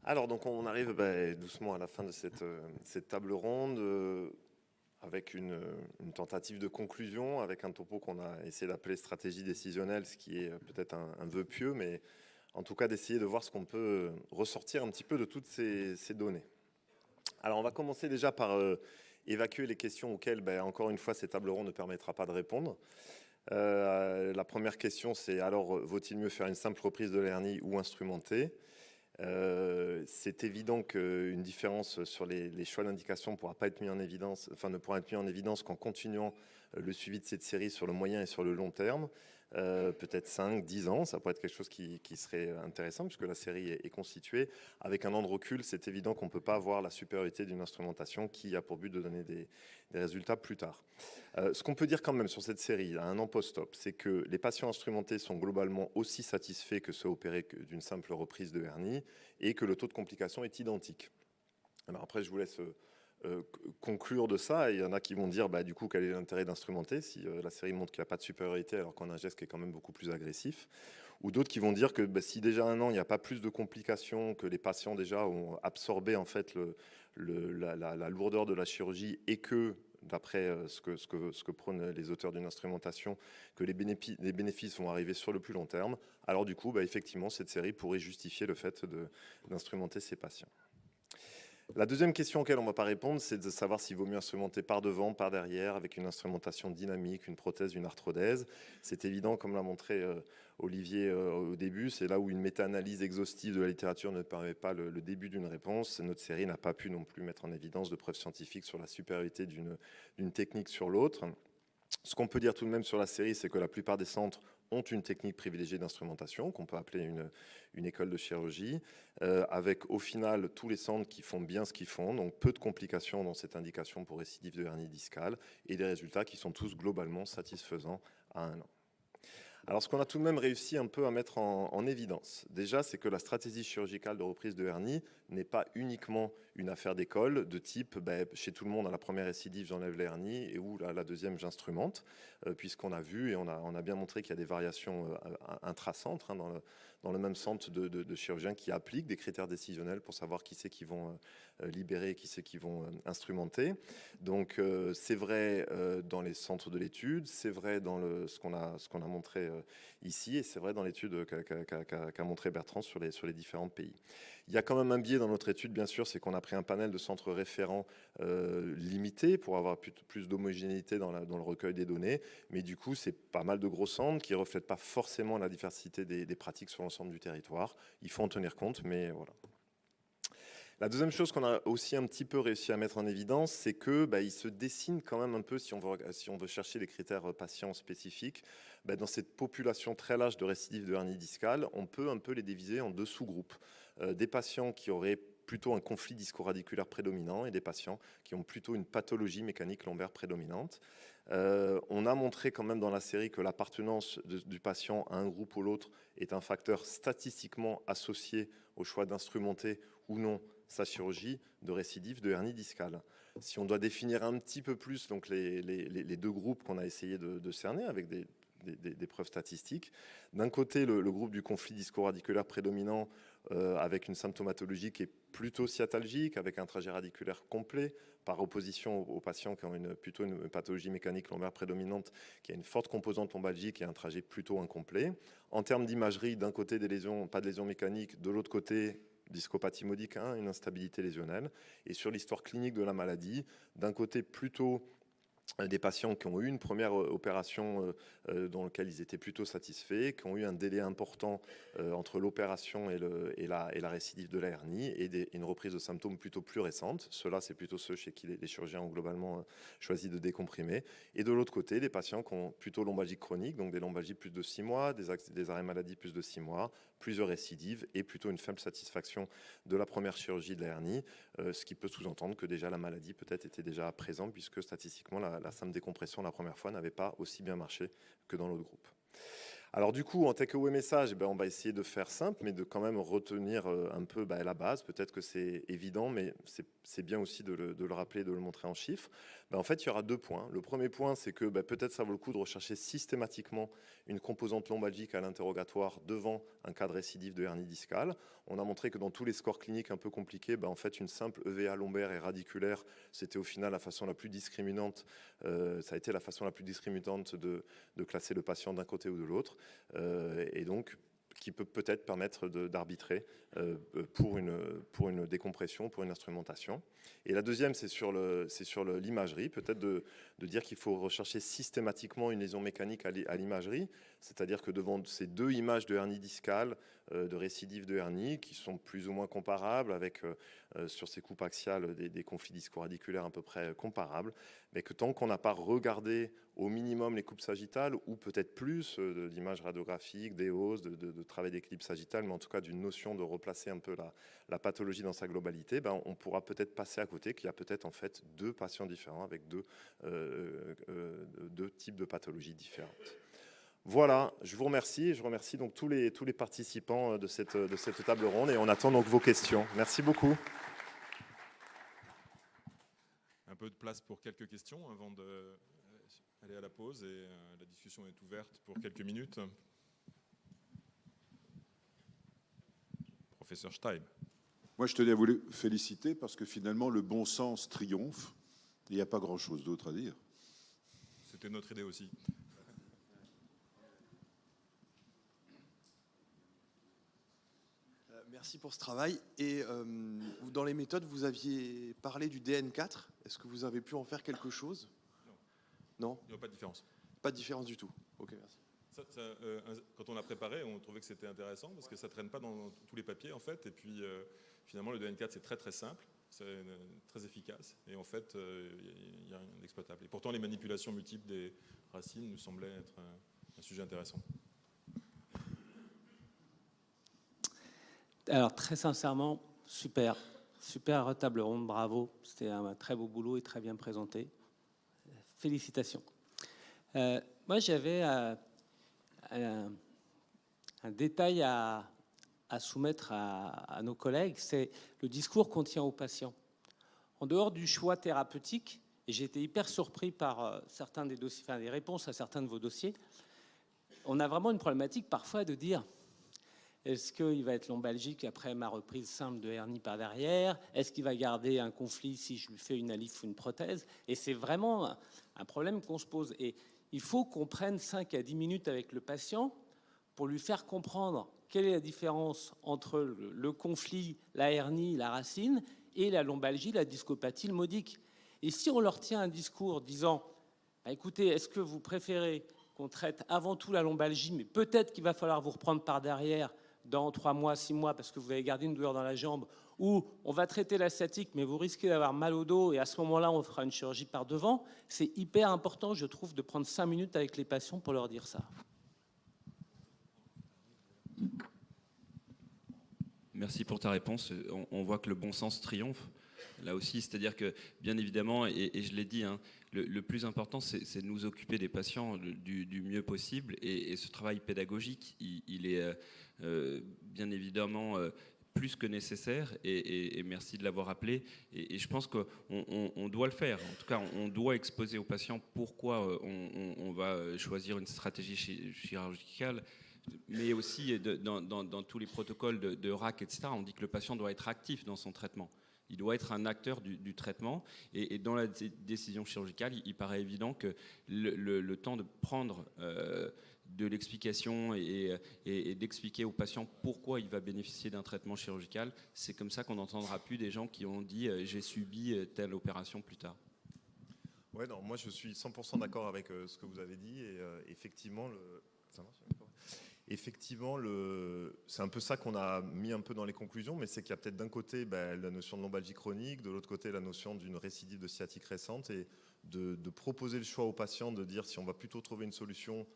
Alors, donc on arrive doucement à la fin de cette table ronde avec une tentative de conclusion, avec un topo qu'on a essayé d'appeler stratégie décisionnelle, ce qui est peut-être un vœu pieux, mais en tout cas d'essayer de voir ce qu'on peut ressortir un petit peu de toutes ces données. Alors, on va commencer déjà par évacuer les questions auxquelles, encore une fois, cette table ronde ne permettra pas de répondre. La première question, c'est alors, vaut-il mieux faire une simple reprise de l'hernie ou instrumenter? C'est évident qu'une différence sur les choix d'indication ne pourra pas être mis en évidence, enfin ne pourra être mis en évidence qu'en continuant le suivi de cette série sur le moyen et sur le long terme, peut-être 5, 10 ans, ça pourrait être quelque chose qui serait intéressant puisque la série est constituée. Avec un an de recul, c'est évident qu'on ne peut pas avoir la supériorité d'une instrumentation qui a pour but de donner des résultats plus tard. Ce qu'on peut dire quand même sur cette série, à un an post-op, c'est que les patients instrumentés sont globalement aussi satisfaits que ceux opérés d'une simple reprise de hernie et que le taux de complication est identique. Alors après, je vous laisse conclure de ça. Et il y en a qui vont dire, du coup, quel est l'intérêt d'instrumenter si la série montre qu'il n'y a pas de supériorité alors qu'on a un geste qui est quand même beaucoup plus agressif. Ou d'autres qui vont dire que si déjà un an, il n'y a pas plus de complications, que les patients déjà ont absorbé en fait la lourdeur de la chirurgie et que d'après ce que prônent les auteurs d'une instrumentation, que les bénéfices vont arriver sur le plus long terme, alors du coup, effectivement, cette série pourrait justifier le fait d'instrumenter ces patients. La deuxième question auquel on ne va pas répondre, c'est de savoir s'il vaut mieux instrumenter par devant, par derrière, avec une instrumentation dynamique, une prothèse, une arthrodèse. C'est évident, comme l'a montré Olivier au début, c'est là où une méta-analyse exhaustive de la littérature ne permet pas le début d'une réponse. Notre série n'a pas pu non plus mettre en évidence de preuves scientifiques sur la supériorité d'une technique sur l'autre. Ce qu'on peut dire tout de même sur la série, c'est que la plupart des centres ont une technique privilégiée d'instrumentation, qu'on peut appeler une école de chirurgie, avec au final tous les centres qui font bien ce qu'ils font, donc peu de complications dans cette indication pour récidive de hernie discale, et des résultats qui sont tous globalement satisfaisants à un an. Alors, ce qu'on a tout de même réussi un peu à mettre en évidence, déjà, c'est que la stratégie chirurgicale de reprise de hernie n'est pas uniquement une affaire d'école, de type, chez tout le monde, à la première récidive, j'enlève la hernie, et où à la deuxième, j'instrumente, puisqu'on a vu et on a bien montré qu'il y a des variations intracentres, dans le même centre de chirurgiens qui appliquent des critères décisionnels pour savoir qui c'est qui vont libérer et qui c'est qui vont instrumenter. Donc, c'est vrai dans les centres de l'étude, c'est vrai dans ce qu'on a montré ici, et c'est vrai dans l'étude qu'a montré Bertrand sur les différents pays. Il y a quand même un biais dans notre étude, bien sûr, c'est qu'on a pris un panel de centres référents limité pour avoir plus d'homogénéité dans le recueil des données, mais du coup, c'est pas mal de gros centres qui ne reflètent pas forcément la diversité des pratiques sur l'ensemble du territoire. Il faut en tenir compte, mais voilà. La deuxième chose qu'on a aussi un petit peu réussi à mettre en évidence, c'est que il se dessine quand même un peu, si on veut chercher les critères patients spécifiques, dans cette population très large de récidives de hernie discale, on peut un peu les diviser en deux sous-groupes. Des patients qui auraient plutôt un conflit disco-radiculaire prédominant et des patients qui ont plutôt une pathologie mécanique lombaire prédominante. On a montré quand même dans la série que l'appartenance du patient à un groupe ou l'autre est un facteur statistiquement associé au choix d'instrumenter ou non sa chirurgie de récidive de hernie discale. Si on doit définir un petit peu plus donc les deux groupes qu'on a essayé de cerner avec des preuves statistiques, d'un côté le groupe du conflit disco-radiculaire prédominant avec une symptomatologie qui est plutôt sciatalgique, avec un trajet radiculaire complet, par opposition aux patients qui ont plutôt une pathologie mécanique lombaire prédominante, qui a une forte composante lombalgique et un trajet plutôt incomplet. En termes d'imagerie, d'un côté des lésions, pas de lésions mécaniques, de l'autre côté, discopathie modique, une instabilité lésionnelle. Et sur l'histoire clinique de la maladie, d'un côté plutôt des patients qui ont eu une première opération dans laquelle ils étaient plutôt satisfaits, qui ont eu un délai important entre l'opération et la récidive de la hernie et une reprise de symptômes plutôt plus récente. Ceux-là, c'est plutôt ceux chez qui les chirurgiens ont globalement choisi de décomprimer. Et de l'autre côté, des patients qui ont plutôt lombalgie chronique, donc des lombalgies plus de 6 mois, des arrêts maladie plus de 6 mois, plusieurs récidives et plutôt une faible satisfaction de la première chirurgie de la hernie, ce qui peut sous-entendre que déjà la maladie peut-être était déjà présente puisque statistiquement la simple décompression la première fois n'avait pas aussi bien marché que dans l'autre groupe. Alors du coup, en takeaway message, on va essayer de faire simple, mais de quand même retenir un peu la base. Peut-être que c'est évident, mais c'est bien aussi de le rappeler, de le montrer en chiffres. En fait, il y aura 2 points. Le premier point, c'est que peut-être ça vaut le coup de rechercher systématiquement une composante lombalgique à l'interrogatoire devant un cas de récidive de hernie discale. On a montré que dans tous les scores cliniques un peu compliqués, en fait, une simple EVA lombaire et radiculaire, c'était au final la façon la plus discriminante. Ça a été la façon la plus discriminante de classer le patient d'un côté ou de l'autre. Et donc qui peut peut-être permettre d'arbitrer pour une décompression, pour une instrumentation. Et la deuxième, c'est sur l'imagerie, peut-être de dire qu'il faut rechercher systématiquement une lésion mécanique à l'imagerie, c'est-à-dire que devant ces 2 images de hernie discale, de récidive de hernie, qui sont plus ou moins comparables, avec sur ces coupes axiales des conflits disco-radiculaires à peu près comparables, mais que tant qu'on n'a pas regardé au minimum les coupes sagittales, ou peut-être plus d'images radiographiques, des hausses, de travail d'équilibre sagittal, mais en tout cas d'une notion de replacer un peu la pathologie dans sa globalité, on pourra peut-être passer à côté qu'il y a peut-être en fait 2 patients différents avec deux types de pathologies différentes. Voilà, je vous remercie et je remercie donc tous les participants de cette table ronde et on attend donc vos questions. Merci beaucoup. Un peu de place pour quelques questions avant d'aller à la pause et la discussion est ouverte pour quelques minutes. Professeur Steib. Moi, je tenais à vous féliciter parce que finalement, le bon sens triomphe. Il n'y a pas grand-chose d'autre à dire. C'était notre idée aussi. Merci pour ce travail. Et dans les méthodes, vous aviez parlé du DN4. Est-ce que vous avez pu en faire quelque chose? Non. Il n'y a pas de différence. Pas de différence du tout. Ok, merci. Quand on a préparé, on trouvait que c'était intéressant parce que ça ne traîne pas dans tous les papiers en fait. Et puis finalement, le DN4 c'est très très simple, c'est très efficace et en fait, il y a un exploitable. Et pourtant, les manipulations multiples des racines nous semblaient être un sujet intéressant. Alors très sincèrement, super table ronde, bravo. C'était un très beau boulot et très bien présenté. Félicitations. Moi, j'avais un détail à soumettre à nos collègues, c'est le discours qu'on tient aux patients. En dehors du choix thérapeutique, et j'ai été hyper surpris par certains des dossiers, enfin, des réponses à certains de vos dossiers, on a vraiment une problématique parfois de dire est-ce qu'il va être lombalgique après ma reprise simple de hernie par derrière? Est-ce qu'il va garder un conflit si je lui fais une alif ou une prothèse? Et c'est vraiment un problème qu'on se pose. Et il faut qu'on prenne 5 à 10 minutes avec le patient pour lui faire comprendre quelle est la différence entre le conflit, la hernie, la racine, et la lombalgie, la discopathie, le modique. Et si on leur tient un discours disant écoutez, est-ce que vous préférez qu'on traite avant tout la lombalgie, mais peut-être qu'il va falloir vous reprendre par derrière dans 3 mois, 6 mois, parce que vous avez gardé une douleur dans la jambe, ou on va traiter la sciatique, mais vous risquez d'avoir mal au dos, et à ce moment-là, on fera une chirurgie par devant. C'est hyper important, je trouve, de prendre 5 minutes avec les patients pour leur dire ça. Merci pour ta réponse. On voit que le bon sens triomphe. Là aussi, c'est-à-dire que, bien évidemment, et je l'ai dit, le plus important, c'est de nous occuper des patients du mieux possible. Et ce travail pédagogique, il est bien évidemment plus que nécessaire. Et merci de l'avoir appelé. Et je pense qu'on doit le faire. En tout cas, on doit exposer aux patients pourquoi on va choisir une stratégie chirurgicale. Mais aussi, dans tous les protocoles de RAC, etc., on dit que le patient doit être actif dans son traitement. Il doit être un acteur du traitement. Et dans la décision chirurgicale, il paraît évident que le temps de prendre de l'explication et d'expliquer au patient pourquoi il va bénéficier d'un traitement chirurgical, c'est comme ça qu'on n'entendra plus des gens qui ont dit « j'ai subi telle opération plus tard ». Ouais, non, moi je suis 100% d'accord avec ce que vous avez dit. Et effectivement, c'est un peu ça qu'on a mis un peu dans les conclusions, mais c'est qu'il y a peut-être d'un côté la notion de lombalgie chronique, de l'autre côté la notion d'une récidive de sciatique récente, et de proposer le choix au patient de dire si on va plutôt trouver une solution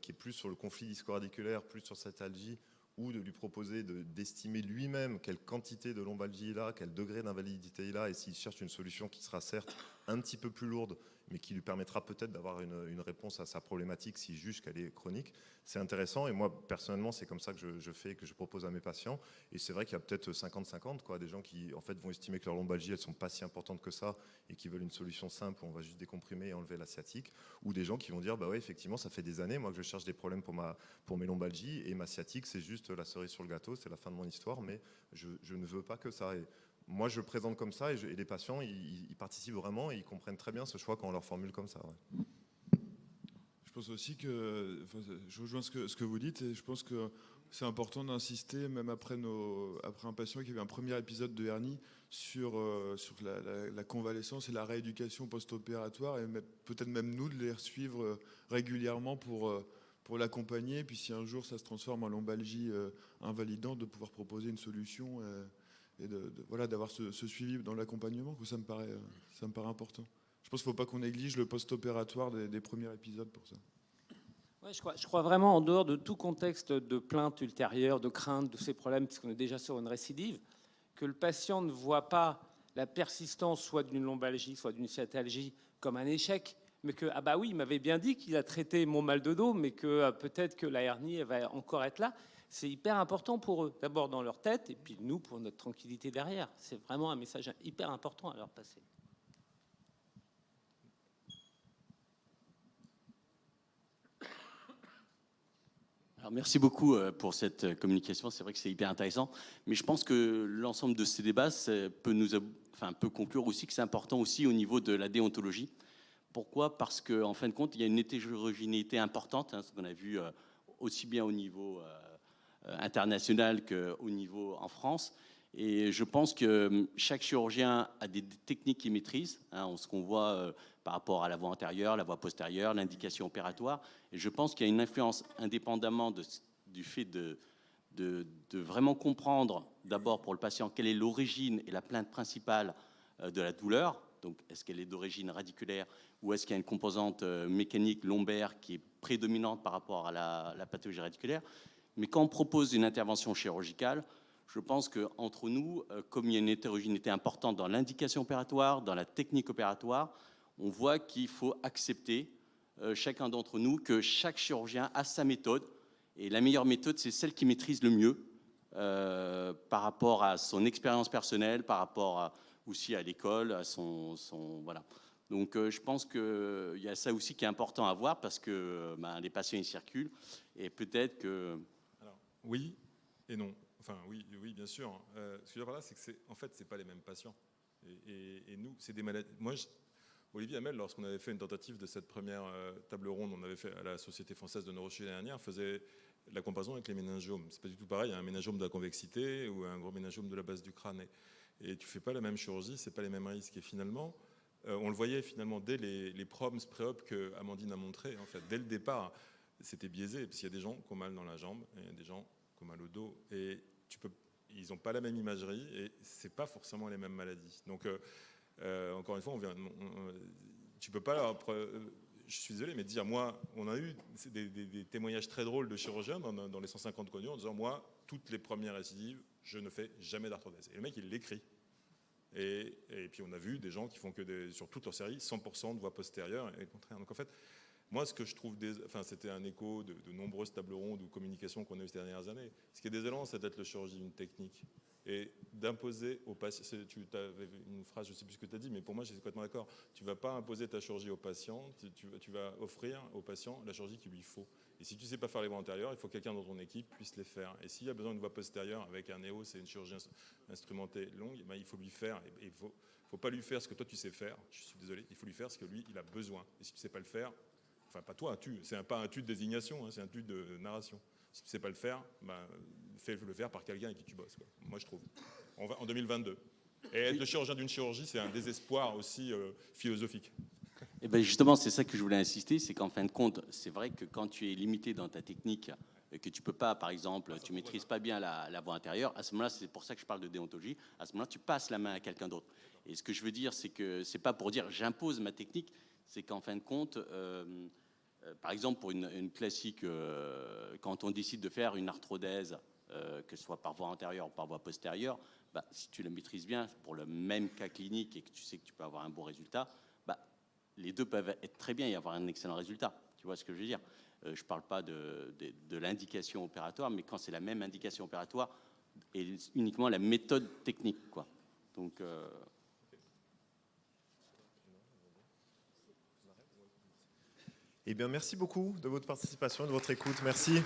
qui est plus sur le conflit disco-radiculaire, plus sur cette algie, ou de lui proposer d'estimer lui-même quelle quantité de lombalgie il a, quel degré d'invalidité il a, et s'il cherche une solution qui sera certes un petit peu plus lourde, mais qui lui permettra peut-être d'avoir une réponse à sa problématique s'il juge qu'elle est chronique. C'est intéressant, et moi, personnellement, c'est comme ça que je fais, que je propose à mes patients. Et c'est vrai qu'il y a peut-être 50-50, quoi, des gens qui, en fait, vont estimer que leur lombalgie, elles ne sont pas si importantes que ça, et qui veulent une solution simple où on va juste décomprimer et enlever la sciatique. Ou des gens qui vont dire, bah ouais, effectivement, ça fait des années, moi, que je cherche des problèmes pour mes lombalgies, et ma sciatique, c'est juste la cerise sur le gâteau, c'est la fin de mon histoire, mais je ne veux pas que ça. Et moi, je le présente comme ça, et les patients, ils participent vraiment, et ils comprennent très bien ce choix quand on leur formule comme ça. Ouais. Je pense aussi que, enfin, je rejoins ce que vous dites, et je pense que c'est important d'insister, même après un patient qui avait un premier épisode de hernie, sur la convalescence et la rééducation post-opératoire, et peut-être même nous de les suivre régulièrement pour l'accompagner. Puis si un jour ça se transforme en lombalgie invalidante, de pouvoir proposer une solution et voilà, d'avoir ce suivi dans l'accompagnement, ça me paraît important. Je pense qu'il ne faut pas qu'on néglige le post-opératoire des premiers épisodes pour ça. Ouais, je crois vraiment, en dehors de tout contexte de plainte ultérieure, de crainte de ces problèmes, puisqu'on est déjà sur une récidive, que le patient ne voit pas la persistance soit d'une lombalgie, soit d'une sciatalgie comme un échec, mais que, ah bah oui, il m'avait bien dit qu'il a traité mon mal de dos, mais que peut-être que la hernie elle va encore être là. C'est hyper important pour eux, d'abord dans leur tête, et puis nous, pour notre tranquillité derrière. C'est vraiment un message hyper important à leur passer. Alors, merci beaucoup pour cette communication. C'est vrai que c'est hyper intéressant. Mais je pense que l'ensemble de ces débats peut conclure aussi que c'est important aussi au niveau de la déontologie. Pourquoi ? Parce qu'en fin de compte, il y a une hétérogénéité importante, ce qu'on a vu aussi bien au niveau international qu'au niveau en France. Et je pense que chaque chirurgien a des techniques qu'il maîtrise, ce qu'on voit par rapport à la voie antérieure, la voie postérieure, l'indication opératoire. Et je pense qu'il y a une influence indépendamment du fait de vraiment comprendre d'abord pour le patient quelle est l'origine et la plainte principale de la douleur. Donc, est-ce qu'elle est d'origine radiculaire ou est-ce qu'il y a une composante mécanique lombaire qui est prédominante par rapport à la pathologie radiculaire? Mais quand on propose une intervention chirurgicale, je pense qu'entre nous, comme il y a une hétérogénéité importante dans l'indication opératoire, dans la technique opératoire, on voit qu'il faut accepter, chacun d'entre nous, que chaque chirurgien a sa méthode. Et la meilleure méthode, c'est celle qui maîtrise le mieux par rapport à son expérience personnelle, par rapport aussi à l'école, à son voilà. Donc je pense qu'il y a ça aussi qui est important à voir parce que les patients ils circulent et peut-être que... Alors, oui et non. Enfin, oui, bien sûr. Ce que je veux dire par là, c'est que en fait, c'est pas les mêmes patients. Et nous, c'est des maladies. Moi, Olivier Hamel, lorsqu'on avait fait une tentative de cette première table ronde, on avait fait à la Société française de neurochirurgie l'année dernière, faisait la comparaison avec les méningiomes. C'est pas du tout pareil. Il y a un méningiome de la convexité ou un gros méningiome de la base du crâne. Et tu fais pas la même chirurgie, c'est pas les mêmes risques. Et finalement, on le voyait finalement dès les proms pré-op que Amandine a montré. En fait, dès le départ, c'était biaisé parce qu'il y a des gens qui ont mal dans la jambe et il y a des gens qui ont mal au dos. Et ils n'ont pas la même imagerie et c'est pas forcément les mêmes maladies. Donc encore une fois, tu peux pas. Je suis désolé, mais dire moi, on a eu des témoignages très drôles de chirurgiens dans les 150 connus en disant moi, toutes les premières récidives, je ne fais jamais d'arthrodèse. Et le mec, il l'écrit. Et puis on a vu des gens qui font que sur toute leur série 100% de voie postérieure et contraire. Donc en fait, moi, ce que je trouve, c'était un écho de nombreuses tables rondes ou communications qu'on a eues ces dernières années. Ce qui est désolant, c'est d'être le chirurgien d'une technique et d'imposer aux patients. Tu avais une phrase, je ne sais plus ce que tu as dit, mais pour moi, je suis complètement d'accord. Tu ne vas pas imposer ta chirurgie au patient, tu vas offrir au patient la chirurgie qu'il lui faut. Et si tu ne sais pas faire les voies antérieures, il faut que quelqu'un dans ton équipe puisse les faire. Et s'il y a besoin d'une voie postérieure avec un néo, c'est une chirurgie instrumentée longue, il faut lui faire. Et il ne faut pas lui faire ce que toi tu sais faire. Je suis désolé, il faut lui faire ce que lui, il a besoin. Et si tu ne sais pas le faire, enfin, pas toi, c'est pas un tu de désignation, c'est un tu de narration. Si tu ne sais pas le faire, fais-le faire par quelqu'un avec qui tu bosses, quoi. Moi, je trouve. En 2022. Et être le chirurgien d'une chirurgie, c'est un désespoir aussi philosophique. Et bien justement, c'est ça que je voulais insister, c'est qu'en fin de compte, c'est vrai que quand tu es limité dans ta technique, que tu peux pas, par exemple, tu maîtrises pas bien la voie intérieure, à ce moment-là, c'est pour ça que je parle de déontologie, à ce moment-là, tu passes la main à quelqu'un d'autre. Et ce que je veux dire, c'est que c'est pas pour dire j'impose ma technique, c'est qu'en fin de compte... par exemple, pour une classique, quand on décide de faire une arthrodèse, que ce soit par voie antérieure ou par voie postérieure, si tu la maîtrises bien, pour le même cas clinique et que tu sais que tu peux avoir un bon résultat, les deux peuvent être très bien et avoir un excellent résultat. Tu vois ce que je veux dire? Je ne parle pas de l'indication opératoire, mais quand c'est la même indication opératoire et uniquement la méthode technique, quoi. Donc, Eh bien, merci beaucoup de votre participation et de votre écoute. Merci.